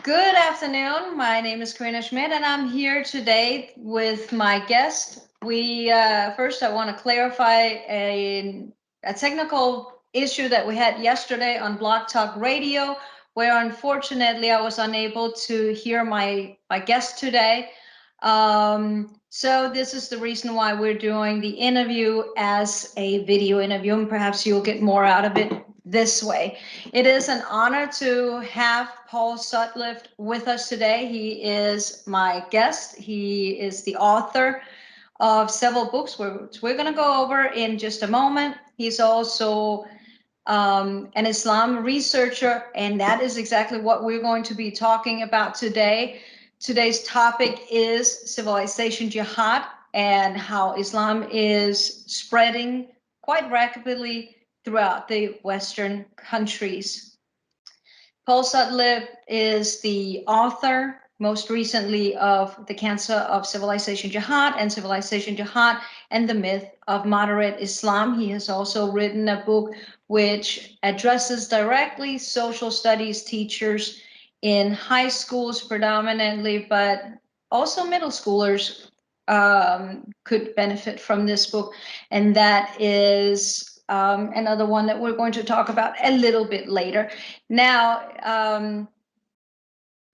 Good afternoon. My name is Karina Schmitt, and I'm here today with my guest. First, I want to clarify a technical issue that we had yesterday on Blog Talk Radio, where unfortunately I was unable to hear my guest today. So this is the reason why we're doing the interview as a video interview, and perhaps you'll get more out of it this way. It is an honor to have Paul Sutliff with us today. He is my guest. He is the author of several books, which we're going to go over in just a moment. He's also an Islam researcher, and that is exactly what we're going to be talking about today. Today's topic is Civilization Jihad and how Islam is spreading quite rapidly throughout the Western countries. Paul Sutliff is the author, most recently, of The Cancer of Civilization Jihad and Civilization Jihad and the Myth of Moderate Islam. He has also written a book which addresses directly social studies teachers in high schools predominantly, but also middle schoolers could benefit from this book. And that is another one that we're going to talk about a little bit later. Now,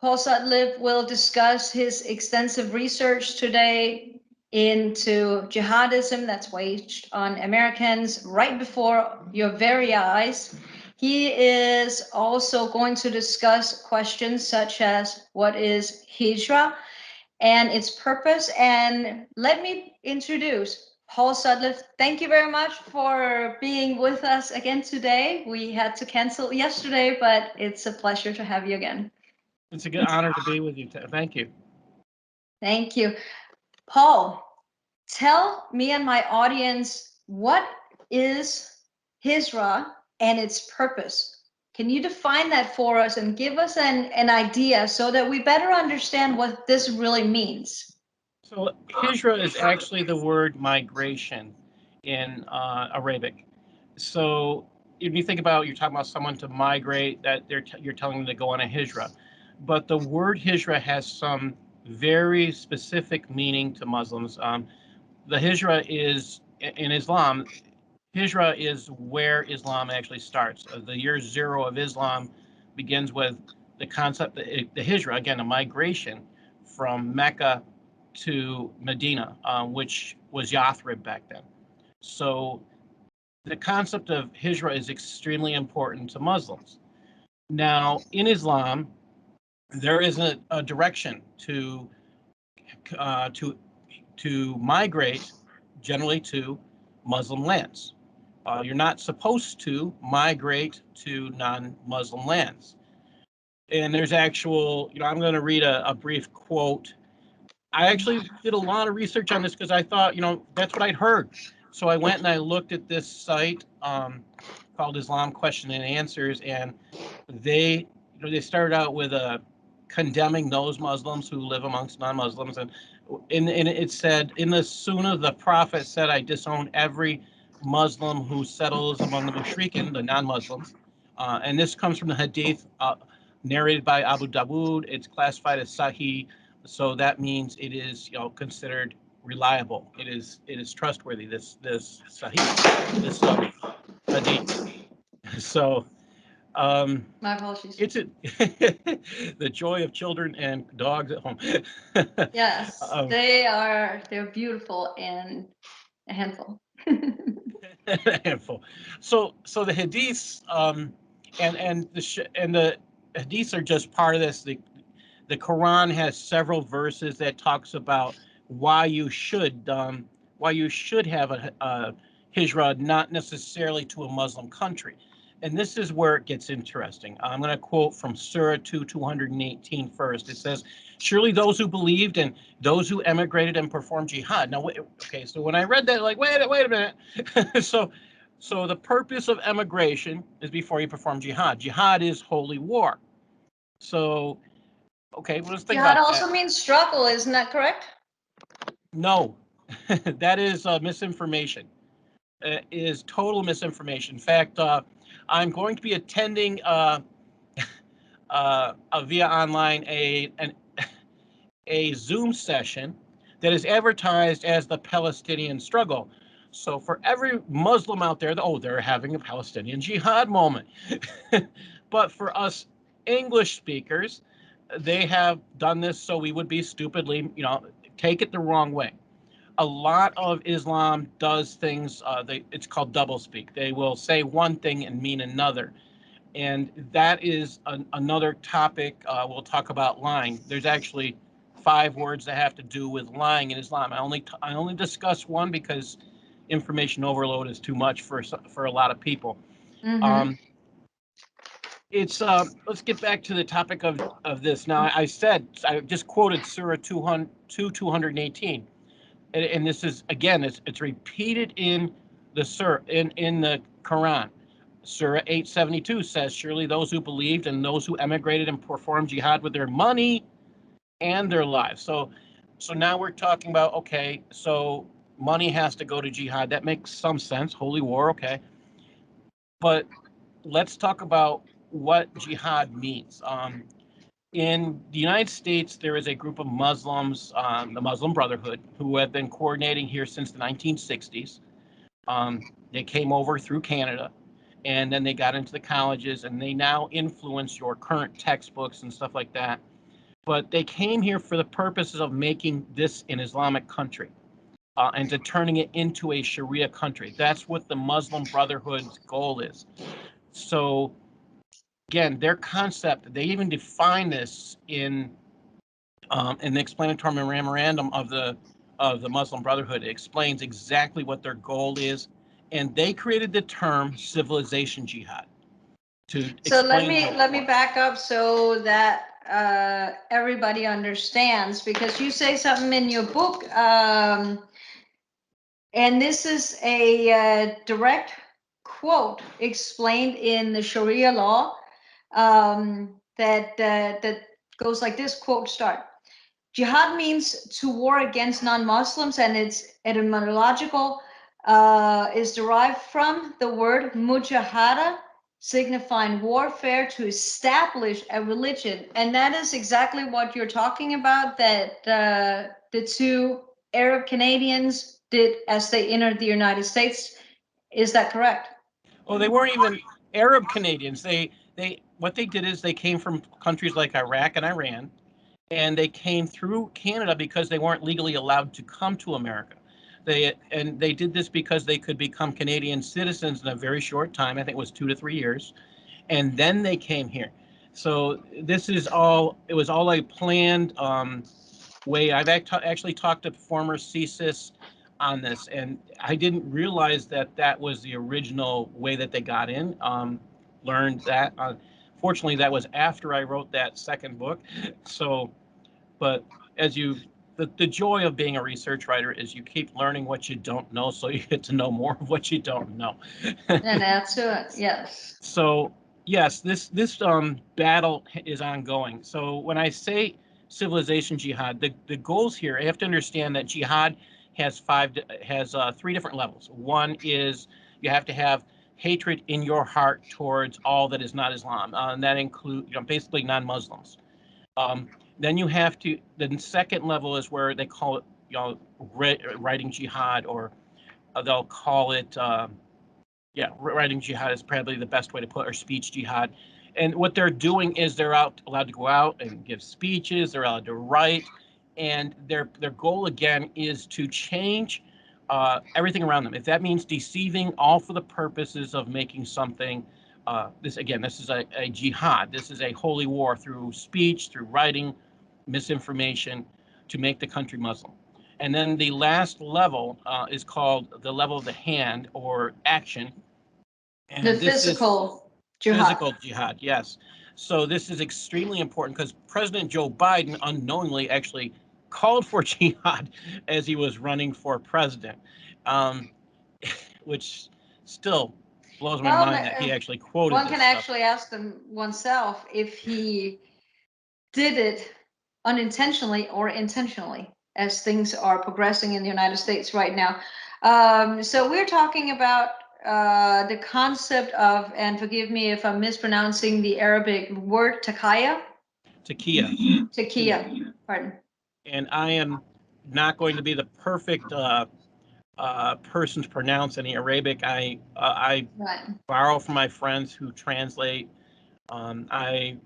Paul Sutliff will discuss his extensive research today into jihadism that's waged on Americans right before your very eyes. He is also going to discuss questions such as what is Hijra and its purpose. And let me introduce Paul Sutliff. Thank you very much for being with us again today. We had to cancel yesterday, but it's a pleasure to have you again. It's a good honor to be with you. Thank you. Thank you. Paul, tell me and my audience, what is Hijra and its purpose? Can you define that for us and give us an idea so that we better understand what this really means? So Hijra is actually the word migration in Arabic. So if you think about, you're talking about someone to migrate, that you're telling them to go on a Hijra. But the word Hijra has some very specific meaning to Muslims. The Hijra is, in Islam, Hijra is where Islam actually starts. The year zero of Islam begins with the concept, the Hijra, again, a migration from Mecca to Medina, which was Yathrib back then. So the concept of Hijra is extremely important to Muslims. Now, in Islam, there is a direction to migrate, generally to Muslim lands. You're not supposed to migrate to non-Muslim lands. And there's actual, I'm going to read a brief quote. I actually did a lot of research on this because I thought, that's what I'd heard. So I went and I looked at this site called Islam Question and Answers, and they started out with condemning those Muslims who live amongst non-Muslims, and it said, in the Sunnah, the Prophet said, I disown every Muslim who settles among the Mushrikin, the non-Muslims. And this comes from the Hadith narrated by Abu Dawood. It's classified as Sahih, so that means it is considered reliable. It is trustworthy. This Sahih, this Hadith. So. My apologies. It's the joy of children and dogs at home. Yes, they're beautiful and a handful. A handful. So the hadiths and the hadiths are just part of this. The Quran has several verses that talks about why you should have a hijra, not necessarily to a Muslim country. And this is where it gets interesting. I'm going to quote from Surah 2:218 first. It says, surely those who believed and those who emigrated and performed jihad. Now, okay, so when I read that, like, wait a minute. So the purpose of emigration is before you perform jihad. Jihad is holy war. So, okay, well, let's think about that. Jihad also means struggle, isn't that correct? No, that is misinformation. Is total misinformation. In fact, I'm going to be attending via online a Zoom session that is advertised as the Palestinian struggle. So for every Muslim out there, oh, they're having a Palestinian jihad moment. But for us English speakers, they have done this so we would be stupidly, take it the wrong way. A lot of Islam does things, it's called doublespeak. They will say one thing and mean another. And that is another topic. We'll talk about lying. There's actually 5 words that have to do with lying in Islam. I only discuss one because information overload is too much for a lot of people. Mm-hmm. Let's get back to the topic of this. Now, I just quoted Surah 218, and this is again, it's repeated in the Surah in the Quran. Surah 872 says, surely those who believed and those who emigrated and performed jihad with their money and their lives. So now we're talking about, okay, so money has to go to jihad. That makes some sense. Holy war, okay. But let's talk about what jihad means. In the United States, there is a group of Muslims, the Muslim Brotherhood, who have been coordinating here since the 1960s. They came over through Canada, and then they got into the colleges, and they now influence your current textbooks and stuff like that. But they came here for the purposes of making this an Islamic country and to turning it into a Sharia country. That's what the Muslim Brotherhood's goal is. So again, their concept, they even define this in the explanatory memorandum of the Muslim Brotherhood. It explains exactly what their goal is, and they created the term civilization jihad to So explain. let me back up so that everybody understands, because you say something in your book, and this is a direct quote explained in the Sharia law, that goes like this. Quote start. Jihad means to war against non-Muslims, and its etymological is derived from the word mujahada, signifying warfare to establish a religion. And that is exactly what you're talking about, that the 2 Arab Canadians did as they entered the United States. Is that correct? Oh, they weren't even Arab Canadians. What they did is they came from countries like Iraq and Iran, and they came through Canada because they weren't legally allowed to come to America. They did this because they could become Canadian citizens in a very short time. I think it was 2 to 3 years, and then they came here. So this is all. It was all a planned way. I've actually talked to former CSIS on this, and I didn't realize that was the original way that they got in. Learned that. Fortunately, that was after I wrote that second book. So, but as the joy of being a research writer is you keep learning what you don't know, so you get to know more of what you don't know. And that's it. Yes. So yes, this battle is ongoing. So when I say civilization jihad, the goals here, I have to understand that jihad has 3 different levels. One is you have to have hatred in your heart towards all that is not Islam, and that includes basically non-Muslims. Then you have to. The second level is where they call it writing jihad, or they'll call it. Writing jihad is probably the best way to put it, or speech jihad. And what they're doing is they're allowed to go out and give speeches. They're allowed to write, and their goal again is to change everything around them. If that means deceiving, all for the purposes of making something. This is a jihad. This is a holy war through speech, through writing, misinformation, to make the country Muslim. And then the last level is called the level of the hand, or action. And The this is physical jihad. physical jihad, yes. So this is extremely important because President Joe Biden unknowingly actually called for jihad as he was running for president, um, which still blows my Well, mind that he actually quoted one this can stuff. actually ask them oneself if he did it unintentionally or intentionally, as things are progressing in the United States right now. So we're talking about the concept of, and forgive me if I'm mispronouncing the Arabic word, taqiyya. Taqiyya, pardon. And I am not going to be the perfect person to pronounce any Arabic. I borrow from my friends who translate. I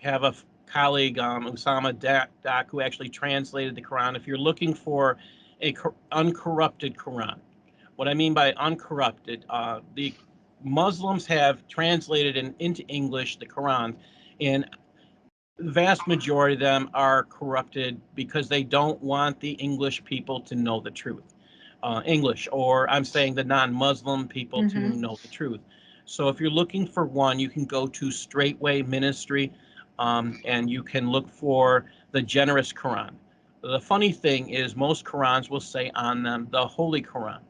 have a colleague, Usama Dak, who actually translated the Quran. If you're looking for a uncorrupted Quran, what I mean by uncorrupted, the Muslims have translated into English the Quran, and the vast majority of them are corrupted because they don't want the English people to know the truth. English, or I'm saying the non-Muslim people to know the truth. So if you're looking for one, you can go to Straightway Ministry, and you can look for the Generous Quran. The funny thing is most Qurans will say on them the Holy Quran.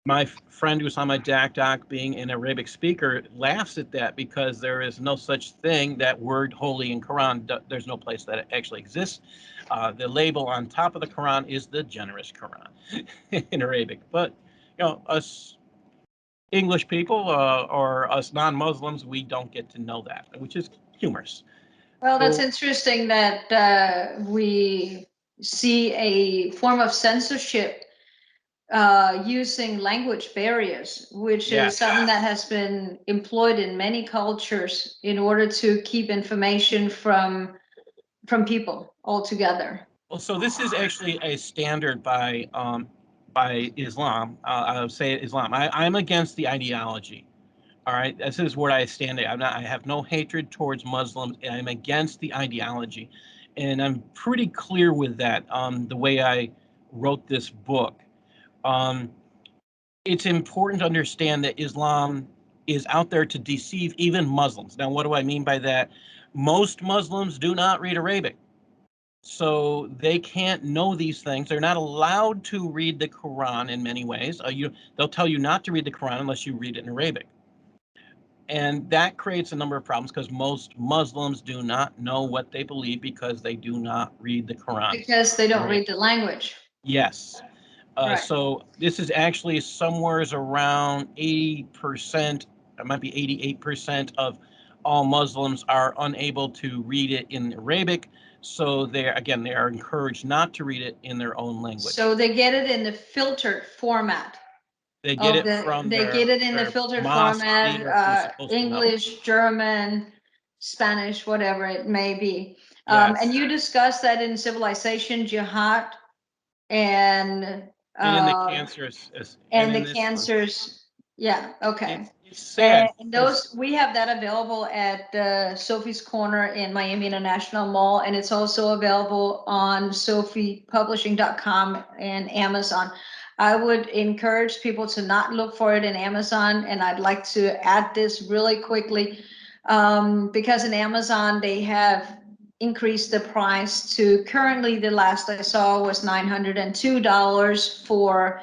My friend Usama Dak, being an Arabic speaker, laughs at that because there is no such thing, that word holy in Quran. There's no place that it actually exists. The label on top of the Quran is the Generous Quran in Arabic. But, us English people or us non-Muslims, we don't get to know that, which is humorous. Well, that's interesting that we see a form of censorship using language barriers, which is something that has been employed in many cultures in order to keep information from people altogether. Well, so this is actually a standard by Islam. I would say Islam. I'm against the ideology. All right, this is where I stand. I have no hatred towards Muslims. I'm against the ideology, and I'm pretty clear with that. The way I wrote this book. It's important to understand that Islam is out there to deceive even Muslims. Now, what do I mean by that? Most Muslims do not read Arabic, so they can't know these things. They're not allowed to read the Quran in many ways. They'll tell you not to read the Quran unless you read it in Arabic. And that creates a number of problems because most Muslims do not know what they believe because they do not read the Quran. Because they don't read the language. Yes. Right. So this is actually somewhere around 80%, it might be 88% of all Muslims are unable to read it in Arabic. So they are encouraged not to read it in their own language. So they get it in the filtered format. They get it from they get it in the filtered format, English, German, Spanish, whatever it may be. Yes. And you discussed that in Civilization Jihad and in the cancers. And the cancers. Yeah, okay. It's sad. And those, we have that available at Sophie's Corner in Miami International Mall, and it's also available on sophiepublishing.com and Amazon. I would encourage people to not look for it in Amazon, and I'd like to add this really quickly, because in Amazon they have increased the price to, currently the last I saw was $902 for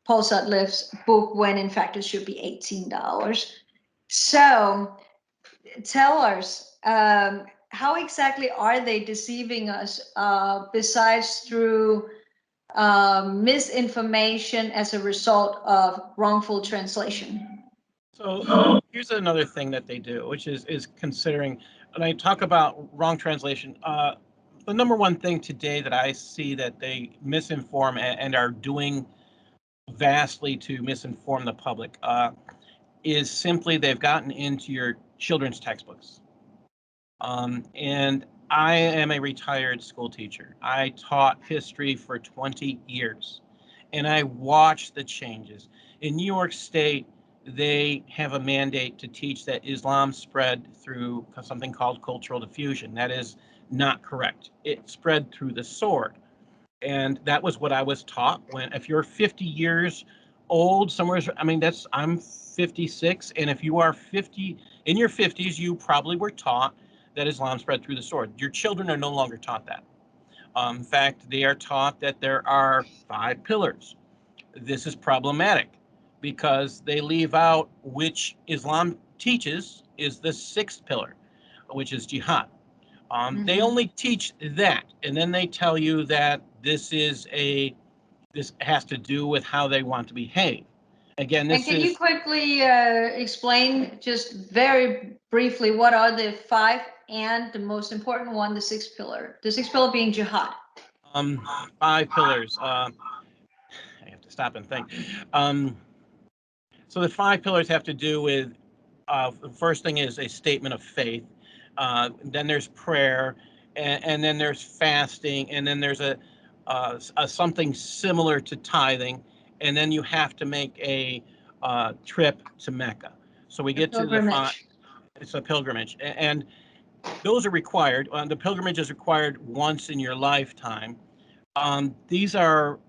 Paul Sutliff's book, when in fact it should be $18. So tell us, how exactly are they deceiving us, besides through misinformation as a result of wrongful translation? So here's another thing that they do, which is considering, when I talk about wrong translation, the number one thing today that I see that they misinform and are doing vastly to misinform the public is simply they've gotten into your children's textbooks. And I am a retired school teacher. I taught history for 20 years, and I watched the changes. In New York State, they have a mandate to teach that Islam spread through something called cultural diffusion. That is not correct. It spread through the sword. And that was what I was taught. If you're 50 years old, I'm 56, and if you are 50, in your 50s, you probably were taught that Islam spread through the sword. Your children are no longer taught that. In fact, they are taught that there are 5 pillars. This is problematic because they leave out which Islam teaches is the 6th pillar, which is jihad. They only teach that, and then they tell you that this has to do with how they want to behave. Again, And this can you is quickly explain just very briefly what are the 5 and the most important one, the 6th pillar? The 6th pillar being jihad. 5 pillars. I have to stop and think. So the 5 pillars have to do with the first thing is a statement of faith. Then there's prayer, and then there's fasting, and then there's a something similar to tithing, and then you have to make a trip to Mecca. So we The get to the 5. pilgrimage. It's a pilgrimage, and those are required. The pilgrimage is required once in your lifetime. These are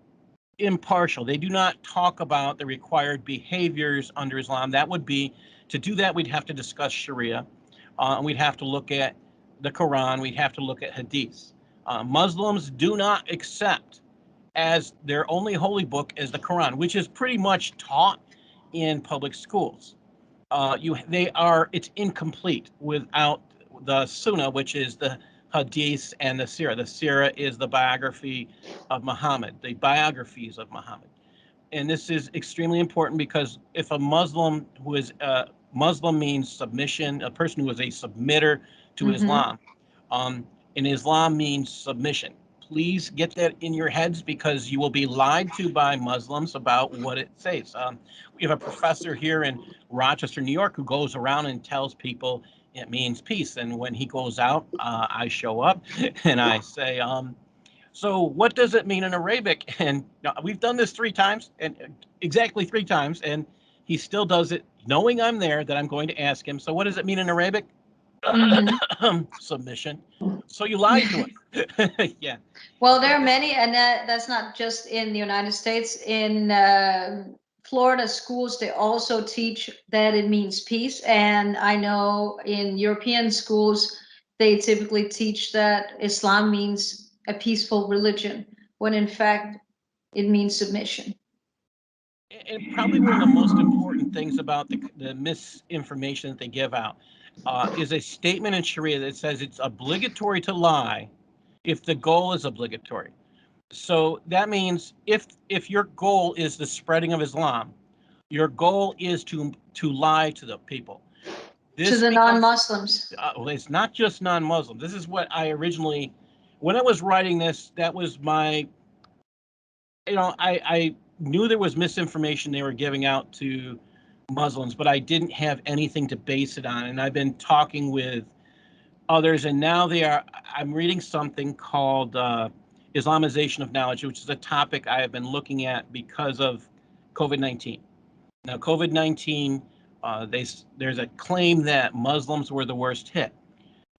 impartial. They do not talk about the required behaviors under Islam. That would be, to do that, we'd have to discuss Sharia. We'd have to look at the Quran. We'd have to look at Hadith. Muslims do not accept as their only holy book as the Quran, which is pretty much taught in public schools. It's incomplete without the Sunnah, which is the Hadith and the Sirah. The Sirah is the biography of Muhammad, the biographies of Muhammad. And this is extremely important because if a Muslim who is Muslim means submission, a person who is a submitter to Islam, and Islam means submission. Please get that in your heads because you will be lied to by Muslims about what it says. We have a professor here in Rochester, New York, who goes around and tells people it means peace. And when he goes out, I show up and I say, so what does it mean in Arabic? And we've done this 3 times, and exactly 3 times, and he still does it, knowing I'm there, that I'm going to ask him, so what does it mean in Arabic? Submission. So you lied to us. Yeah. Well, there are many, and that's not just in the United States. In Florida schools, they also teach that it means peace. And I know in European schools, they typically teach that Islam means a peaceful religion, when in fact it means submission. And probably one of the most important things about the misinformation that they give out is a statement in Sharia that says it's obligatory to lie if the goal is obligatory. So that means if your goal is the spreading of Islam, your goal is to lie to the people. To This the becomes non-Muslims. well, it's not just non-Muslim. This is what I originally, when I was writing this, that was my, I knew there was misinformation they were giving out to Muslims, but I didn't have anything to base it on. And I've been talking with others, and now I'm reading something called Islamization of knowledge, which is a topic I have been looking at because of COVID-19. Now, COVID-19, there's a claim that Muslims were the worst hit.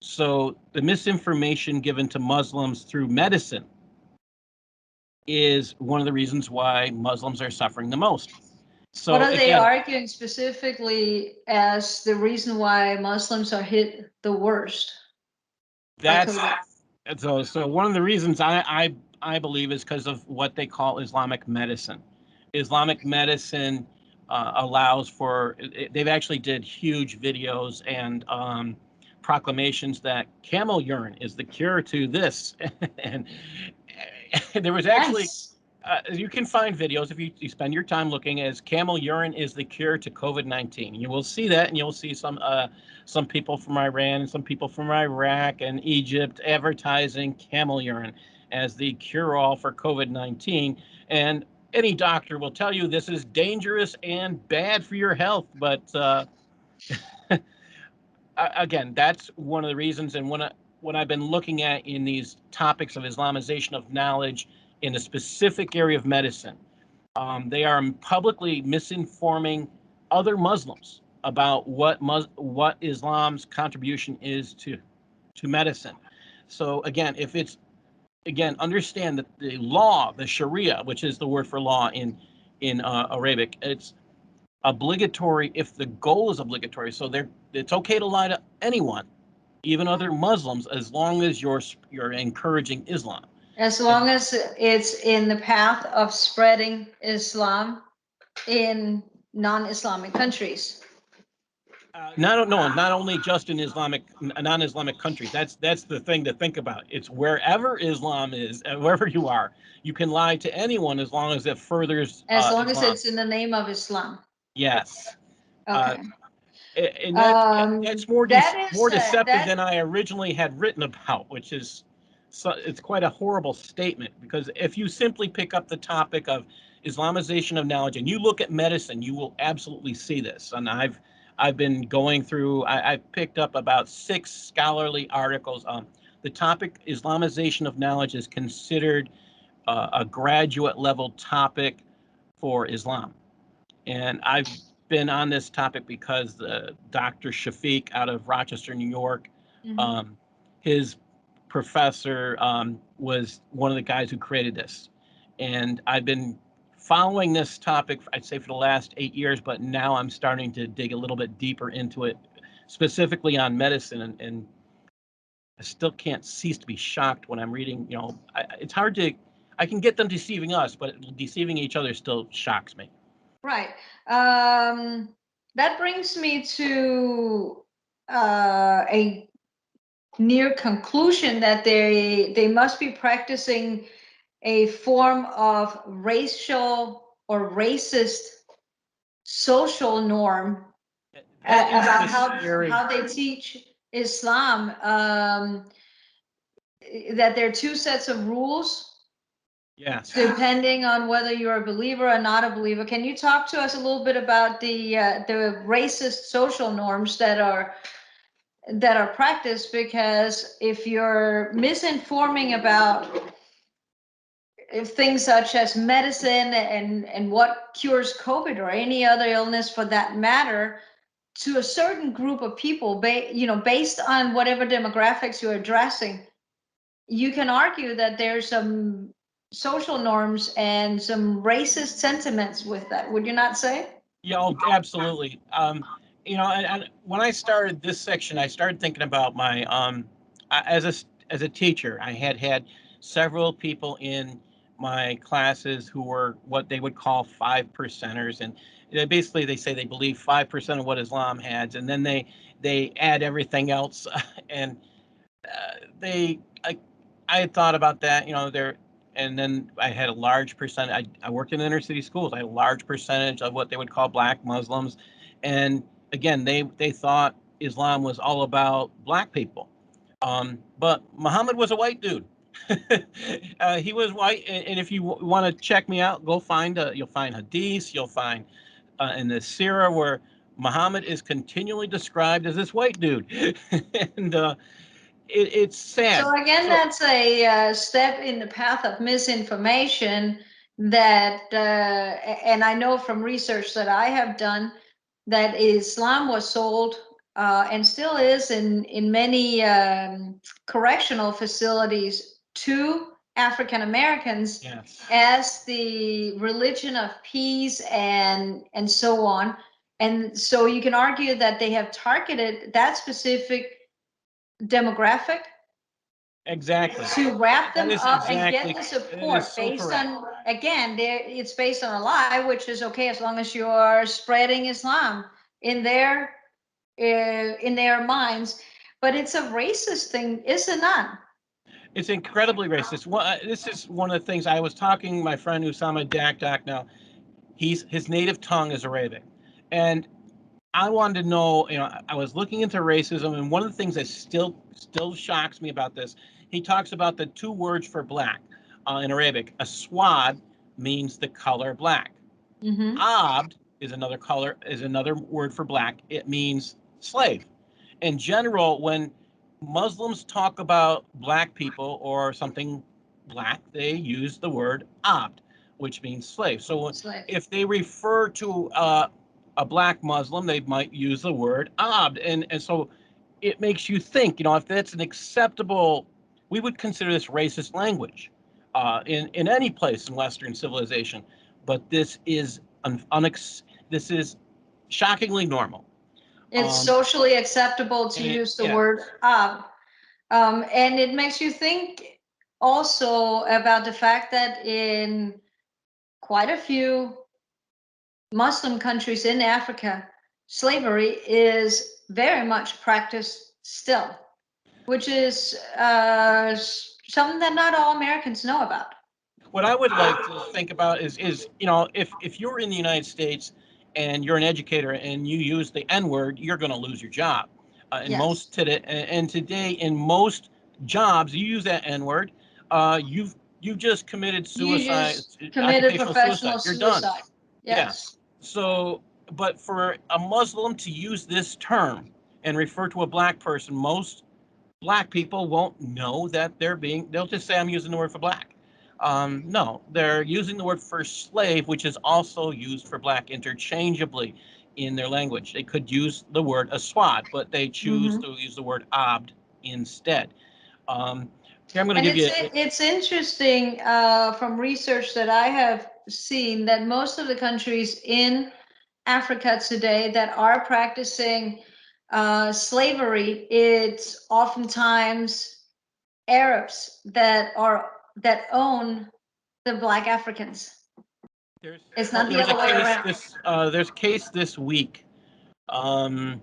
So the misinformation given to Muslims through medicine is one of the reasons why Muslims are suffering the most. So what are they again, arguing specifically as the reason why Muslims are hit the worst? that's so one of the reasons I believe is because of what they call Islamic medicine. Islamic medicine allows for, they've actually did huge videos and proclamations that camel urine is the cure to this. And there was actually, Nice. You can find videos if you spend your time looking, as camel urine is the cure to COVID-19. You will see that, and you'll see some people from Iran and some people from Iraq and Egypt advertising camel urine as the cure-all for COVID-19. And any doctor will tell you this is dangerous and bad for your health. But again, that's one of the reasons. And what I've been looking at in these topics of Islamization of knowledge in a specific area of medicine, they are publicly misinforming other Muslims about what Islam's contribution is to medicine. So again, understand that the law, the Sharia, which is the word for law in Arabic, it's obligatory if the goal is obligatory. So it's okay to lie to anyone, even other Muslims, as long as you're encouraging Islam. As long as it's in the path of spreading Islam in non-Islamic countries. Not only just in non-Islamic countries. That's the thing to think about. It's wherever Islam is, wherever you are, you can lie to anyone as long as it furthers As long as Islam. it's in the name of Islam. Yes. Okay. And that's more that is more deceptive that than I originally had written about, which is it's quite a horrible statement, because if you simply pick up the topic of Islamization of knowledge and you look at medicine, you will absolutely see this. And I've been going through. I've picked up about 6 scholarly articles. The topic Islamization of knowledge is considered a graduate level topic for Islam, and I've been on this topic because Dr. Shafiq out of Rochester, New York, his professor was one of the guys who created this. And I've been following this topic, I'd say, for the last 8 years, but now I'm starting to dig a little bit deeper into it, specifically on medicine. And I still can't cease to be shocked when I'm reading, it's hard to, I can get them deceiving us, but deceiving each other still shocks me. Right. That brings me to a near conclusion that they must be practicing a form of racial or racist social norm about how they teach Islam. That there are 2 sets of rules. Yes. Depending on whether you're a believer or not a believer. Can you talk to us a little bit about the racist social norms that are practiced? Because if you're misinforming about things such as medicine and what cures COVID or any other illness for that matter to a certain group of people, based on whatever demographics you're addressing, you can argue that there's some social norms and some racist sentiments with that. Would you not say? Yeah, absolutely. And when I started this section, I started thinking about my as a teacher, I had several people in my classes who were what they would call 5%ers, and they say they believe 5% of what Islam has, and then they add everything else, and I had thought about that, and then I had a large percentage. I worked in inner city schools. I had a large percentage of what they would call Black Muslims, and again, they thought Islam was all about Black people, but Muhammad was a white dude. He was white, and if you want to check me out, go find you'll find hadiths, you'll find in the Sirah where Muhammad is continually described as this white dude, and it's sad. So again, that's a step in the path of misinformation that, and I know from research that I have done, that Islam was sold and still is in many correctional facilities to African Americans. Yes. As the religion of peace and so on. And so you can argue that they have targeted that specific demographic Exactly. to wrap them up and exactly, get the support so based correct. on, again, it's based on a lie, which is okay as long as you are spreading Islam in their minds. But it's a racist thing, is it not? It's incredibly racist. This is one of the things I was talking. My friend Usama Dakdak. Now, his native tongue is Arabic, and I wanted to know. I was looking into racism, and one of the things that still shocks me about this, he talks about the 2 words for black in Arabic. Aswad means the color black. Abd is another word for black. It means slave. In general, when Muslims talk about Black people or something Black, they use the word abd, which means slave. So if they refer to a Black Muslim, they might use the word abd. And so it makes you think, if that's an acceptable, we would consider this racist language in any place in Western civilization. But this is this is shockingly normal. It's socially acceptable to use the word ab. And it makes you think also about the fact that in quite a few Muslim countries in Africa, slavery is very much practiced still, which is something that not all Americans know about. What I would like to think about is if you're in the United States and you're an educator and you use the N word, you're going to lose your job. In Yes. most today and today in most jobs, you use that N word, you've just committed You suicide, just committed occupational professional suicide. You're done. suicide. Yeah. Yes. So, but for a Muslim to use this term and refer to a black person, most black people won't know that they'll just say, I'm using the word for black. No, they're using the word for slave, which is also used for black interchangeably in their language. They could use the word aswad, but they choose Mm-hmm. to use the word abd instead. Um, Here, I'm going to And give you. it's interesting from research that I have seen that most of the countries in Africa today that are practicing slavery, it's oftentimes Arabs that own the Black Africans. There's It's well, not the other way around. there's a case this week. Um,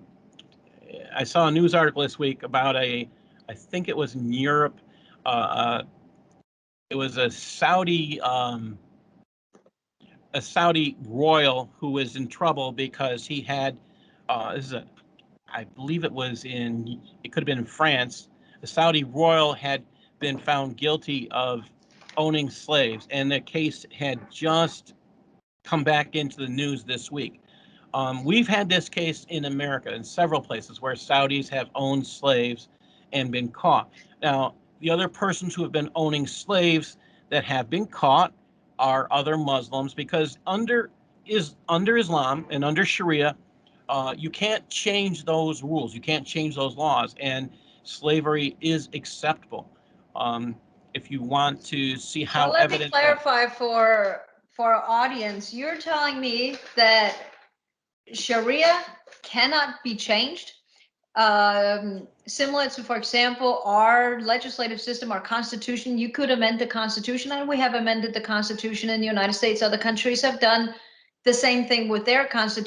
I saw a news article this week about I think it was in Europe. Uh, it was a Saudi royal who was in trouble because he had this is a I believe it could have been in France. The Saudi royal had been found guilty of owning slaves, and the case had just come back into the news this week. We've had this case in America in several places where Saudis have owned slaves and been caught. Now, the other persons who have been owning slaves that have been caught are other Muslims because under Islam and under Sharia, you can't change those rules. You can't change those laws, and slavery is acceptable. Um, if you want to see So how let me evident that clarify for our audience. You're telling me that Sharia cannot be changed, similar to, for example, our legislative system, our constitution. You could amend the constitution, and we have amended the constitution in the United States. Other countries have done the same thing with their constitution.